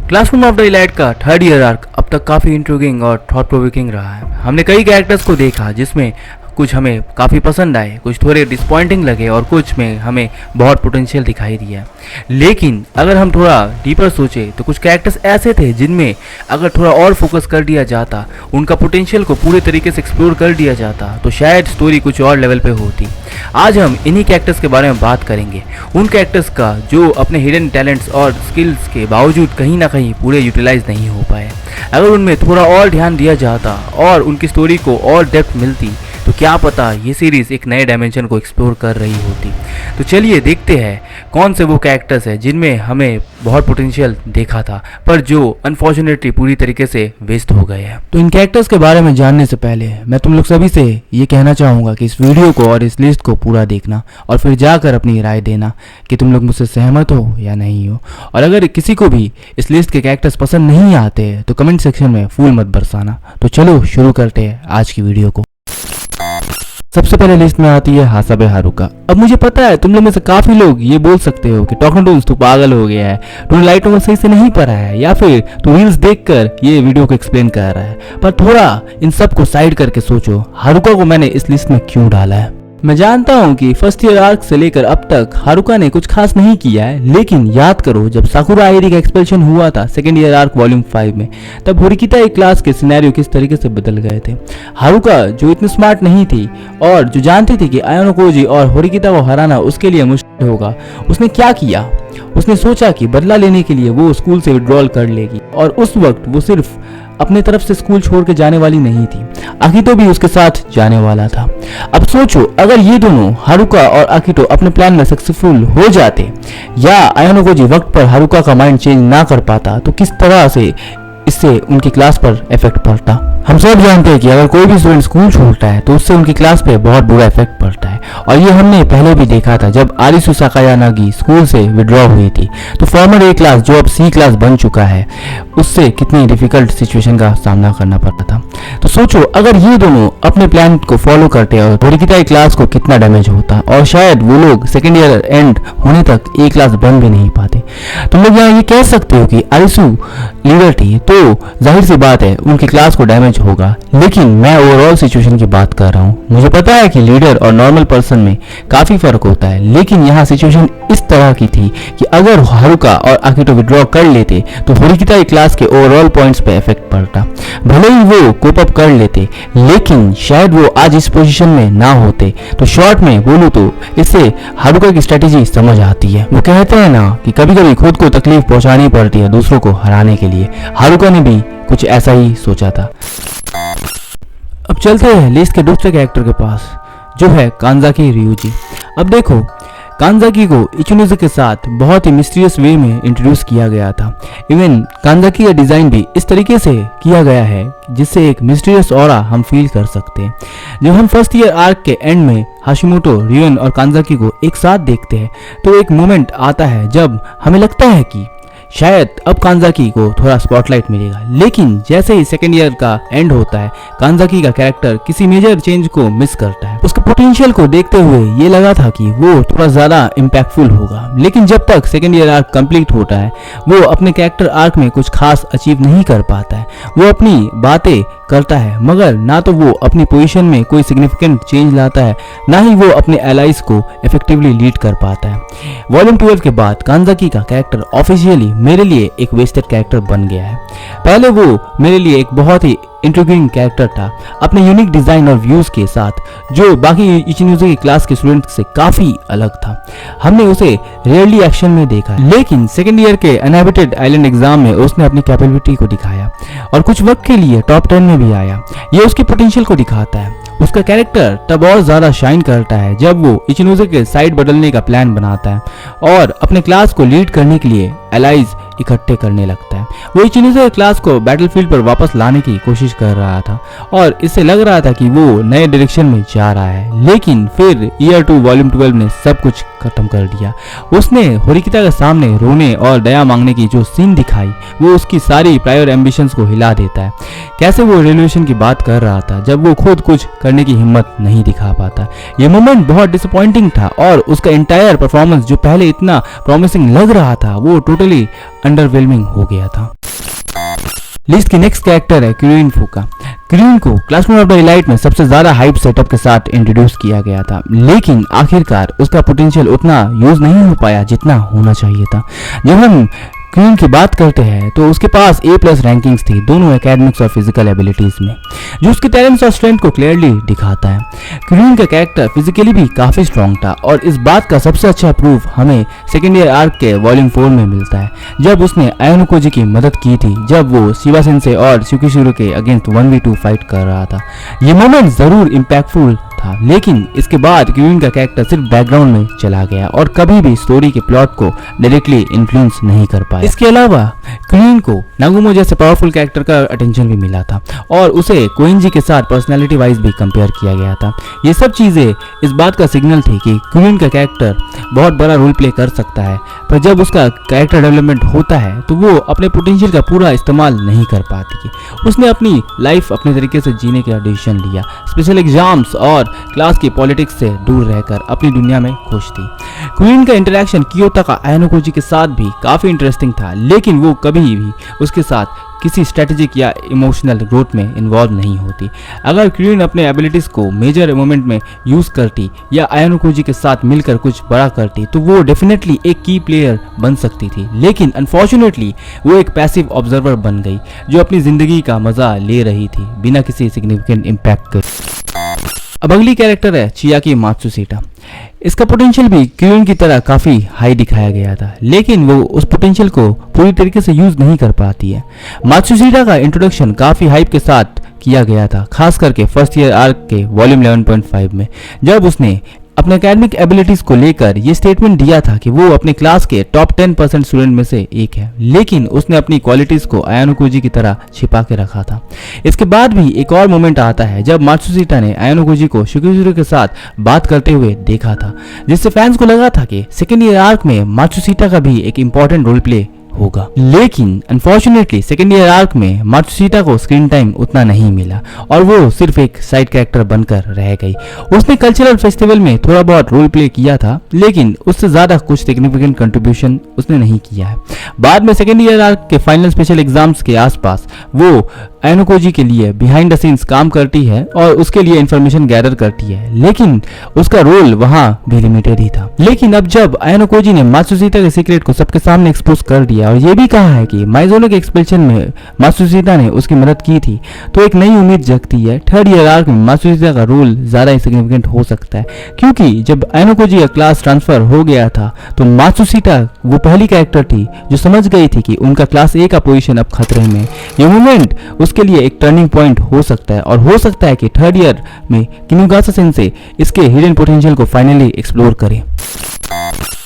Classroom of the elite का third year arc अब तक काफ़ी इंट्रिगिंग और थॉट प्रोवोकिंग रहा है। हमने कई कैरेक्टर्स को देखा जिसमें कुछ हमें काफ़ी पसंद आए, कुछ थोड़े डिसपॉइंटिंग लगे और कुछ में हमें बहुत पोटेंशियल दिखाई दिया। लेकिन अगर हम थोड़ा डीपर सोचें तो कुछ कैरेक्टर्स ऐसे थे जिनमें अगर थोड़ा और फोकस कर दिया जाता, उनका पोटेंशियल को पूरे तरीके से एक्सप्लोर कर दिया जाता तो शायद स्टोरी कुछ और लेवल पे होती। आज हम इन्हीं कैरेक्टर्स के बारे में बात करेंगे, उन कैरेक्टर्स का जो अपने हिडन टैलेंट्स और स्किल्स के बावजूद कहीं ना कहीं पूरे यूटिलाइज नहीं हो पाए। अगर उनमें थोड़ा और ध्यान दिया जाता और उनकी स्टोरी को और डेप्थ मिलती तो क्या पता ये सीरीज़ एक नए डायमेंशन को एक्सप्लोर कर रही होती। तो चलिए देखते हैं कौन से वो कैरेक्टर्स हैं जिनमें हमें बहुत पोटेंशियल देखा था पर जो अनफॉर्चुनेटली पूरी तरीके से वेस्ट हो गए हैं। तो इन कैरेक्टर्स के बारे में जानने से पहले मैं तुम लोग सभी से ये कहना चाहूँगा कि इस वीडियो को और इस लिस्ट को पूरा देखना और फिर जाकर अपनी राय देना कि तुम लोग मुझसे सहमत हो या नहीं हो। और अगर किसी को भी इस लिस्ट के कैरेक्टर्स पसंद नहीं आते तो कमेंट सेक्शन में फूल मत बरसाना। तो चलो शुरू करते हैं आज की वीडियो को। सबसे पहले लिस्ट में आती है हासाबे हारुका। अब मुझे पता है तुम लोग में से काफी लोग ये बोल सकते हो कि टॉकिंग टूल्स तू पागल हो गया है, तूने लाइट नोवेल सही से नहीं पढ़ा है या फिर तू रील्स देखकर ये वीडियो को एक्सप्लेन कर रहा है। पर थोड़ा इन सब को साइड करके सोचो, हारुका को मैंने इस लिस्ट में क्यों डाला है। मैं जानता हूँ कि फर्स्ट ईयर आर्क से लेकर अब तक हारुका ने कुछ खास नहीं किया है, लेकिन याद करो जब साकुरा आइरी का एक्सपेल्शन हुआ था सेकेंड ईयर आर्क वॉल्यूम 5 में, तब होरिकिता एक क्लास के सिनेरियो किस तरीके से बदल गए थे। हारुका जो इतनी स्मार्ट नहीं थी और जो जानती थी कि आयानो कोजी और होरिकिता को हराना उसके लिए मुश्किल होगा, उसने क्या किया, उसने सोचा कि बदला लेने के लिए वो स्कूल से विड्रॉल कर लेगी और उस वक्त वो सिर्फ अपने तरफ से स्कूल छोड़ के जाने वाली नहीं थी, आकितो भी उसके साथ जाने वाला था। अब सोचो अगर ये दोनों हारुका और आकितो अपने प्लान में सक्सेसफुल हो जाते या आयानो कोजी वक्त पर हारुका का माइंड चेंज ना कर पाता तो किस तरह से इससे उनकी क्लास पर इफेक्ट पड़ता। हम सब जानते हैं कि अगर कोई भी स्टूडेंट स्कूल छोड़ता है तो उससे उनकी क्लास पे बहुत बुरा इफेक्ट पड़ता है और ये हमने पहले भी देखा था जब आरिसु साकायानागी स्कूल से विड्रॉ हुई थी तो फॉर्मर ए क्लास जो अब सी क्लास बन चुका है उससे कितनी डिफिकल्ट सिचुएशन का सामना करना पड़ता था। तो सोचो अगर ये दोनों अपने प्लान को फॉलो करते और होरिकिता क्लास को कितना डैमेज होता और शायद वो लोग सेकेंड ईयर एंड होने तक ए क्लास बन भी नहीं पाते। तुम लोग यहाँ ये कह सकते हो कि आरिसु लीडर थी तो जाहिर सी बात है उनकी क्लास को डैमेज होगा, लेकिन मैं ओवरऑल सिचुएशन की बात कर रहा हूँ। मुझे पता है कि लीडर और नॉर्मल पर्सन में काफी फर्क होता है, लेकिन यहाँ सिचुएशन इस तरह की थी कि अगर हारुका और आकितो विड्रॉ कर लेते तो होरिकिता क्लास के ओवरऑल पॉइंट्स पे इफेक्ट पड़ता। भले ही वो कोप अप कर लेते लेकिन शायद वो आज इस पोजीशन में ना होते। तो शॉर्ट में बोलूं तो इससे हारुका की स्ट्रेटेजी समझ आती है। वो कहते हैं ना कि कभी कभी खुद को तकलीफ पहुंचानी पड़ती है दूसरों को हराने के लिए। हारुका ने भी कुछ ऐसा ही सोचा था। अब चलते हैं लिस्ट के दूसरे कैरेक्टर के पास जो है कांजाकी ryuji। अब देखो कांजाकी को इचिनोज़ु के साथ बहुत ही मिस्टीरियस वे में इंट्रोड्यूस किया गया था। इवन कांजाकी का डिज़ाइन भी इस तरीके से किया गया है जिससे एक मिस्टीरियस ऑरा हम फील कर सकते हैं। जब हम फर्स्ट ईयर आर्क के एंड में हाशिमोटो, रियोन और कांजाकी को एक साथ देखते हैं तो एक मोमेंट आता है जब हमें लगता है कि शायद अब कांजाकी को थोड़ा स्पॉटलाइट मिलेगा, लेकिन जैसे ही सेकेंड ईयर का एंड होता है कांजाकी का कैरेक्टर किसी मेजर चेंज को मिस करता है। उसके पोटेंशियल को देखते हुए ये लगा था कि वो थोड़ा ज्यादा इम्पैक्टफुल होगा, लेकिन जब तक सेकेंड ईयर आर्क कंप्लीट होता है वो अपने कैरेक्टर आर्क में कुछ खास अचीव नहीं कर पाता है। वो अपनी बातें करता है मगर ना तो वो अपनी पोजीशन में कोई सिग्निफिकेंट चेंज लाता है, ना ही वो अपने एलाइज को इफेक्टिवली लीड कर पाता है। वॉल्यूम 12 के बाद कांजाकी का कैरेक्टर ऑफिशियली मेरे लिए एक वेस्टेड कैरेक्टर बन गया है। पहले वो मेरे लिए एक बहुत ही इंट्रिगिंग कैरेक्टर था अपने यूनिक डिजाइन और व्यूज के साथ जो बाकी इचिनोज़ु की क्लास के स्टूडेंट से काफी अलग था। हमने उसे रेयरली एक्शन में देखा, लेकिन सेकेंड ईयर के अनहैबिटेड आइलैंड एग्जाम में उसने अपनी कैपेबिलिटी को दिखाया और कुछ वक्त के लिए टॉप 10 में भी आया। ये उसके पोटेंशियल को दिखाता है। उसका कैरेक्टर तब और ज्यादा शाइन करता है जब वो इचिनोज़ु के साइड बदलने का प्लान बनाता है और अपने क्लास को लीड करने के लिए एलाइज इकट्ठे करने लगता है। वो इचिनोज़ु क्लास को बैटलफील्ड पर वापस लाने की कोशिश कर रहा था और इससे लग रहा था कि वो नए डायरेक्शन में जा रहा है, लेकिन फिर ईयर 2 वॉल्यूम 12 ने सब कुछ खत्म कर दिया। उसने होरिकिता के सामने रोने और दया मांगने की जो सीन दिखाई वो उसकी सारी प्रायर एम्बिशंस को हिला देता है। कैसे वो रेवोल्यूशन की बात कर रहा था जब वो खुद कुछ करने की हिम्मत नहीं दिखा पाता। ये मोमेंट बहुत डिसअपॉइंटिंग था और उसका इंटायर परफॉर्मेंस जो पहले इतना प्रॉमिसिंग लग रहा था वो टोटली अंडरवेलमिंग हो गया था। लिस्ट की नेक्स्ट कैरेक्टर है क्यूरिन फूका। क्यूरिन को क्लासरूम ऑफ द एलाइट में सबसे ज्यादा हाइप सेटअप के साथ इंट्रोड्यूस किया गया था, लेकिन आखिरकार उसका पोटेंशियल उतना यूज नहीं हो पाया जितना होना चाहिए था। जब हम क्वीन की बात करते हैं तो उसके पास A+ रैंकिंग्स थी दोनों एकेडमिक्स और फिजिकल एबिलिटीज में, जो उसके टैलेंट्स और स्ट्रेंथ को क्लियरली दिखाता है। क्वीन का कैरेक्टर फिजिकली भी काफी स्ट्रॉन्ग था और इस बात का सबसे अच्छा प्रूफ हमें सेकेंड ईयर आर्क के वॉल्यूम 4 में मिलता है, जब उसने आयोनोकोजी की मदद की थी जब वो शिवा सेंसे और त्सुकिशिरो के अगेंस्ट 1v2 फाइट कर रहा था। ये मोमेंट जरूर इम्पैक्टफुल था, लेकिन इसके बाद क्वीन का कैरेक्टर सिर्फ बैकग्राउंड में चला गया और कभी भी स्टोरी के प्लॉट को डायरेक्टली इन्फ्लुएंस नहीं कर पाया। इसके अलावा क्वीन को नागुमो जैसे पावरफुल कैरेक्टर का अटेंशन भी मिला था और उसे कोइंजी के साथ पर्सनालिटी वाइज भी कंपेयर किया गया था। ये सब चीजें इस बात का सिग्नल थी कि क्वीन का कैरेक्टर बहुत बड़ा रोल प्ले कर सकता है, पर जब उसका कैरेक्टर डेवलपमेंट होता है तो वो अपने पोटेंशियल का पूरा इस्तेमाल नहीं कर पाती है। उसने अपनी लाइफ अपने तरीके से जीने का डिसीजन लिया, स्पेशल एग्जाम्स और क्लास की पॉलिटिक्स से दूर रहकर अपनी दुनिया में खुश थी। क्वीन का इंटरेक्शन कियोता का आयोनोकोजी के साथ भी काफी इंटरेस्टिंग था, लेकिन वो कभी भी उसके साथ किसी स्ट्रेटेजिक या इमोशनल ग्रोथ में इन्वॉल्व नहीं होती। अगर क्वीन अपने एबिलिटीज को मेजर मोमेंट में यूज करती या आयोनोकोजी के साथ मिलकर कुछ बड़ा करती तो वो डेफिनेटली एक की प्लेयर बन सकती थी, लेकिन अनफॉर्चुनेटली वो एक पैसिव ऑब्जर्वर बन गई जो अपनी जिंदगी का मजा ले रही थी बिना किसी सिग्निफिकेंट इम्पैक्ट के। अब अगली कैरेक्टर है चियाकी मात्सुशिता। इसका पोटेंशियल भी क्वीन की तरह काफी हाई दिखाया गया था, लेकिन वो उस पोटेंशियल को पूरी तरीके से यूज नहीं कर पाती है। मात्सुशिता का इंट्रोडक्शन काफी हाइप के साथ किया गया था, खास करके फर्स्ट ईयर आर्क के वॉल्यूम 11.5 में, जब उसने अपने एकेडमिक एबिलिटीज को लेकर ये स्टेटमेंट दिया था कि वो अपने क्लास के टॉप 10% स्टूडेंट में से एक है, लेकिन उसने अपनी क्वालिटीज को आयोनोकोजी की तरह छिपा के रखा था। इसके बाद भी एक और मोमेंट आता है जब मात्सुशिता ने आयोनोकोजी को त्सुकिशिरो के साथ बात करते हुए देखा था, जिससे फैंस को लगा था कि सेकेंड ईयर आर्क में मात्सुशिता का भी एक इंपॉर्टेंट रोल प्ले होगा। लेकिन अनफॉर्चुनेटली सेकेंड ईयर आर्क में मात्सुशिता को स्क्रीन टाइम उतना नहीं मिला और वो सिर्फ एक साइड कैरेक्टर बनकर रह गई। उसने कल्चरल फेस्टिवल में थोड़ा बहुत रोल प्ले किया था, लेकिन उससे ज्यादा कुछ सिग्निफिकेंट कंट्रीब्यूशन उसने नहीं किया है। बाद में सेकेंड ईयर आर्क के फाइनल स्पेशल एग्जाम्स के आसपास वो आयोनोकोजी के लिए बिहाइंड द सीन्स काम करती है और उसके लिए इंफॉर्मेशन गैदर करती है, लेकिन उसका रोल वहां भी लिमिटेड ही था। लेकिन अब जब आयोनोकोजी ने मात्सुशिता के सीक्रेट को सबके सामने एक्सपोज कर दिया और ये भी कहा है कि माइज़ोनो के एक्सपेल्शन में मात्सुशिता ने उसकी मदद की थी, तो एक नई उम्मीद जगती है। थर्ड ईयर आर्क में मात्सुशिता का रोल ज्यादा सिग्निफिकेंट हो सकता है, क्योंकि जब आयोनोकोजी का क्लास ट्रांसफर हो गया था तो मात्सुशिता वो पहली कैरेक्टर थी जो समझ गई थी कि उनका क्लास A का पोजीशन अब खतरे में। ये मोमेंट उसके लिए एक टर्निंग पॉइंट हो सकता है और हो सकता है कि थर्ड ईयर में किनुगासा सेंसे इसके हिडन पोटेंशियल को फाइनली एक्सप्लोर करे।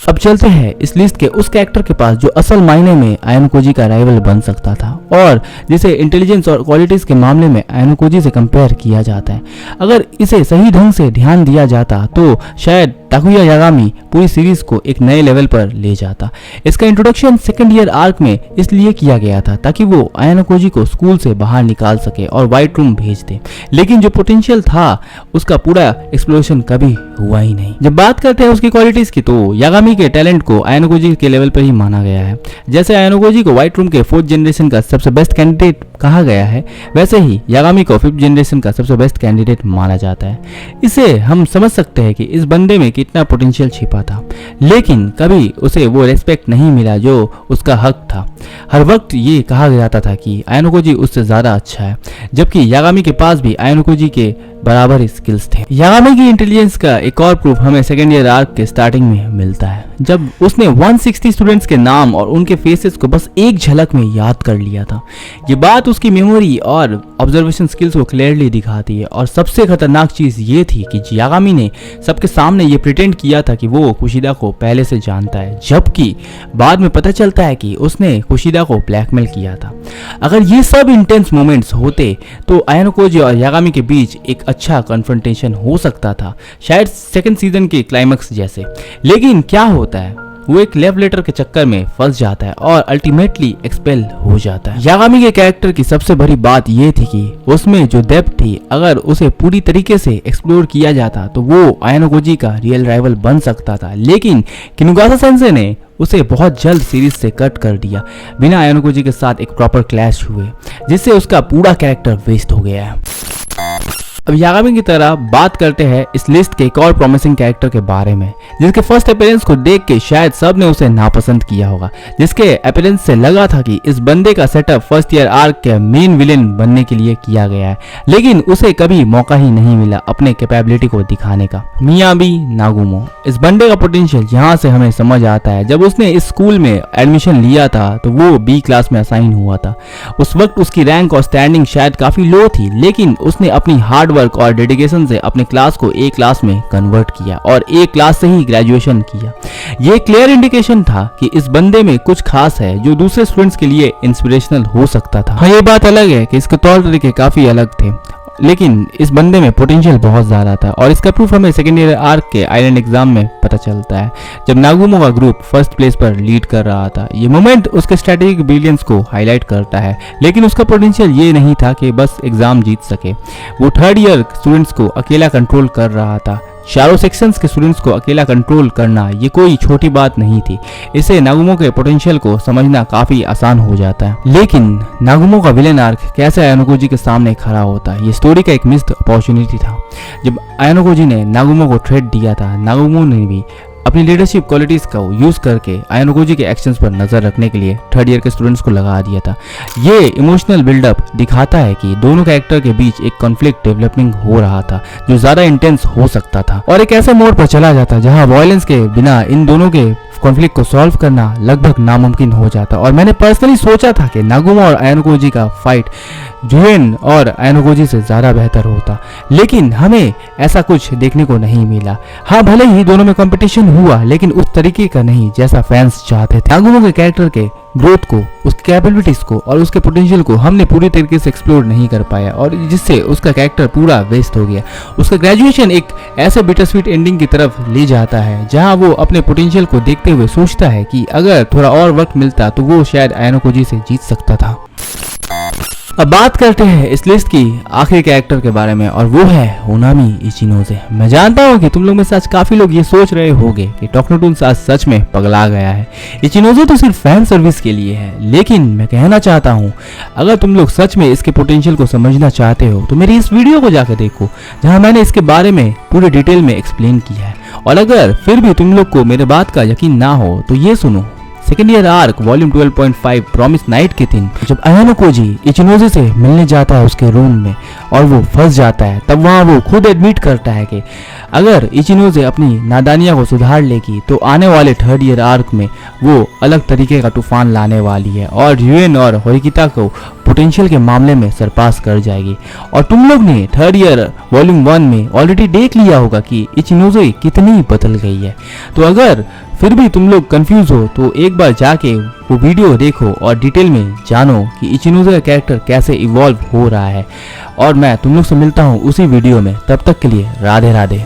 अब चलते हैं इस लिस्ट के उस कैरेक्टर के पास जो असल मायने में आयोनोकोजी का राइवल बन सकता था और जिसे इंटेलिजेंस और क्वालिटीज के मामले में आयोनोकोजी से कंपेयर किया जाता है। अगर इसे सही ढंग से ध्यान दिया जाता तो शायद ताकुया यागामी पूरी सीरीज को एक नए लेवल पर ले जाता। इसका इंट्रोडक्शन सेकेंड ईयर आर्क में इसलिए किया गया था ताकि वो आयोनोकोजी को स्कूल से बाहर निकाल सके और व्हाइट रूम भेज दे, लेकिन जो पोटेंशियल था उसका पूरा एक्सप्लोरेशन कभी हुआ ही नहीं। जब बात करते हैं उसकी क्वालिटीज की तो यागामी के टैलेंट को आयोनोकोजी के लेवल पर ही माना गया है। जैसे आयोनोकोजी को व्हाइट रूम के 4th जनरेशन का सबसे बेस्ट कैंडिडेट कहा गया है, वैसे ही यागामी को 5th जनरेशन का सबसे बेस्ट कैंडिडेट माना जाता है। इसे हम समझ सकते हैं कि इस बंदे में कितना पोटेंशियल छिपा था, लेकिन कभी उसे वो रेस्पेक्ट नहीं मिला जो उसका हक था। हर वक्त ये कहा जाता था कि आयोनोकोजी उससे ज्यादा अच्छा है, जबकि यागामी के पास भी आयोनोकोजी के बराबर स्किल्स थे। यागामी की इंटेलिजेंस का एक और प्रूफ हमें सेकेंड ईयर आर्क के स्टार्टिंग में मिलता है, जब उसने 160 स्टूडेंट्स के नाम और उनके फेसेस को बस एक झलक में याद कर लिया था। ये बात उसकी मेमोरी और ऑब्जर्वेशन स्किल्स को क्लियरली दिखाती है और सबसे खतरनाक चीज ये थी कि यागामी ने सबके सामने ये प्रिटेंड किया था कि वो कुशिदा को पहले से जानता है, जबकि बाद में पता चलता है कि उसने कुशिदा को ब्लैकमेल किया था। अगर ये सब इंटेंस मोमेंट्स होते तो आयोनोकोजी और यागामी के बीच एक अच्छा कन्फ्रंटेशन हो सकता था, शायद सेकंड सीजन के क्लाइमैक्स जैसे। लेकिन क्या होता है, वो एक लव लेटर के चक्कर में फंस जाता है और अल्टीमेटली एक्सपेल हो जाता है। यागामी के कैरेक्टर की सबसे बड़ी बात ये थी कि उसमें जो डेप्थ थी, अगर उसे पूरी तरीके से एक्सप्लोर किया जाता तो वो आयानोकोजी का रियल राइवल बन सकता था, लेकिन किनुगासा सेंसे ने उसे बहुत जल्द सीरीज से कट कर दिया बिना आयानोकोजी के साथ एक प्रॉपर क्लैश हुए, जिससे उसका पूरा कैरेक्टर वेस्ट हो गया है। अब यागामी की तरह बात करते हैं इस लिस्ट के एक और प्रॉमिसिंग कैरेक्टर के बारे में, जिसके फर्स्ट अपीयरेंस को देख के शायद सब ने उसे नापसंद किया होगा, जिसके अपीयरेंस से लगा था कि इस बंदे का सेटअप फर्स्ट ईयर आर्क के मेन विलेन बनने के लिए किया गया है, लेकिन उसे कभी मौका ही नहीं मिला अपने कैपेबिलिटी को दिखाने का। मियाबी नागुमो, इस बंदे का पोटेंशियल यहाँ से हमें समझ आता है। जब उसने इस स्कूल में एडमिशन लिया था तो वो बी क्लास में असाइन हुआ था। उस वक्त उसकी रैंक और स्टैंडिंग शायद काफी लो थी, लेकिन उसने अपनी हार्ड वर्क और डेडिकेशन से अपने क्लास को ए क्लास में कन्वर्ट किया और ए क्लास से ही ग्रेजुएशन किया। यह क्लियर इंडिकेशन था कि इस बंदे में कुछ खास है जो दूसरे स्टूडेंट्स के लिए इंस्पिरेशनल हो सकता था। हाँ, ये बात अलग है कि इसके तौर तरीके काफी अलग थे, लेकिन इस बंदे में पोटेंशियल बहुत ज़्यादा था और इसका प्रूफ हमें सेकेंड ईयर आर्क के आइलैंड एग्जाम में पता चलता है, जब नागुमो का ग्रुप फर्स्ट प्लेस पर लीड कर रहा था। ये मोमेंट उसके स्ट्रेटेजिक ब्रिलियंस को हाईलाइट करता है, लेकिन उसका पोटेंशियल ये नहीं था कि बस एग्जाम जीत सके। वो थर्ड ईयर स्टूडेंट्स को अकेला कंट्रोल कर रहा था। चारों सेक्शंस के स्टूडेंट्स को अकेला कंट्रोल करना ये कोई छोटी बात नहीं थी। इससे नागुमो के पोटेंशियल को समझना काफी आसान हो जाता है। लेकिन नागुमो का विलेन आर्क कैसे आयानोकोजी के सामने खड़ा होता है, ये स्टोरी का एक मिस्ड अपॉर्चुनिटी था। जब आयानोकोजी ने नागुमो को थ्रेट दिया था, नागुमो ने भी अपनी लीडरशिप क्वालिटीज का यूज करके आयानोकोजी के एक्शंस पर नजर रखने के लिए थर्ड ईयर के स्टूडेंट्स को लगा दिया था। ये इमोशनल बिल्डअप दिखाता है कि दोनों कैरेक्टर के बीच एक कॉन्फ्लिक्ट डेवलपिंग हो रहा था जो ज्यादा इंटेंस हो सकता था और एक ऐसे मोड़ पर चला जाता जहां वायलेंस के बिना इन दोनों के कॉन्फ्लिक्ट को सॉल्व करना लगभग नामुमकिन हो जाता। और मैंने पर्सनली सोचा था कि नागुमो और आयानोकोजी का फाइट जुएन और आयानोकोजी से ज्यादा बेहतर होता, लेकिन हमें ऐसा कुछ देखने को नहीं मिला। हाँ, भले ही दोनों में कंपटीशन हुआ, लेकिन उस तरीके का नहीं जैसा फैंस चाहते थे। नागुमो के कैरेक्टर के ग्रोथ को, उसकी कैपेबिलिटीज को और उसके पोटेंशियल को हमने पूरी तरीके से एक्सप्लोर नहीं कर पाया और जिससे उसका कैरेक्टर पूरा वेस्ट हो गया। उसका ग्रेजुएशन एक ऐसे बिटर स्वीट एंडिंग की तरफ ले जाता है जहां वो अपने पोटेंशियल को देखते हुए सोचता है कि अगर थोड़ा और वक्त मिलता तो वो शायद आयानोकोजी से जीत सकता था। अब बात करते हैं इस लिस्ट की आखिरी कैरेक्टर के बारे में और वो है ओनामी इचिनोजे। मैं जानता हूँ कि तुम लोग में से आज काफी लोग ये सोच रहे होंगे कि टोकनोटून्स आज सच में पगला गया है। इचिनोजे तो सिर्फ फैन सर्विस के लिए है, लेकिन मैं कहना चाहता हूँ अगर तुम लोग सच में इसके पोटेंशियल को समझना चाहते हो तो मेरी इस वीडियो को जाकर देखो जहाँ मैंने इसके बारे में पूरे डिटेल में एक्सप्लेन किया है। और अगर फिर भी तुम लोग को मेरे बात का यकीन ना हो तो ये सुनो। Second year arc volume 12.5 promise night के दिन जब आयानोकोजी इचिनोजे से मिलने जाता है उसके रूम में और वो फंस जाता है, तब वहाँ वो खुद एडमिट करता है कि अगर इचिनोजे अपनी नादानियाँ को सुधार लेगी तो आने वाले थर्ड ईयर आर्क में वो अलग तरीके का तूफान लाने वाली है और यूएन और होरिकिता को पोटेंशियल के मामले में सरपास कर जाएगी। और तुम लोग ने थर्ड ईयर वॉल्यूम 1 में ऑलरेडी देख लिया होगा कि इचिनोजे कितनी बदल गई है। तो अगर फिर भी तुम लोग कंफ्यूज हो तो एक बार जाके वो वीडियो देखो और डिटेल में जानो कि इचिनोजे का कैरेक्टर कैसे इवॉल्व हो रहा है। और मैं तुम लोग से मिलता हूँ उसी वीडियो में, तब तक के लिए राधे राधे।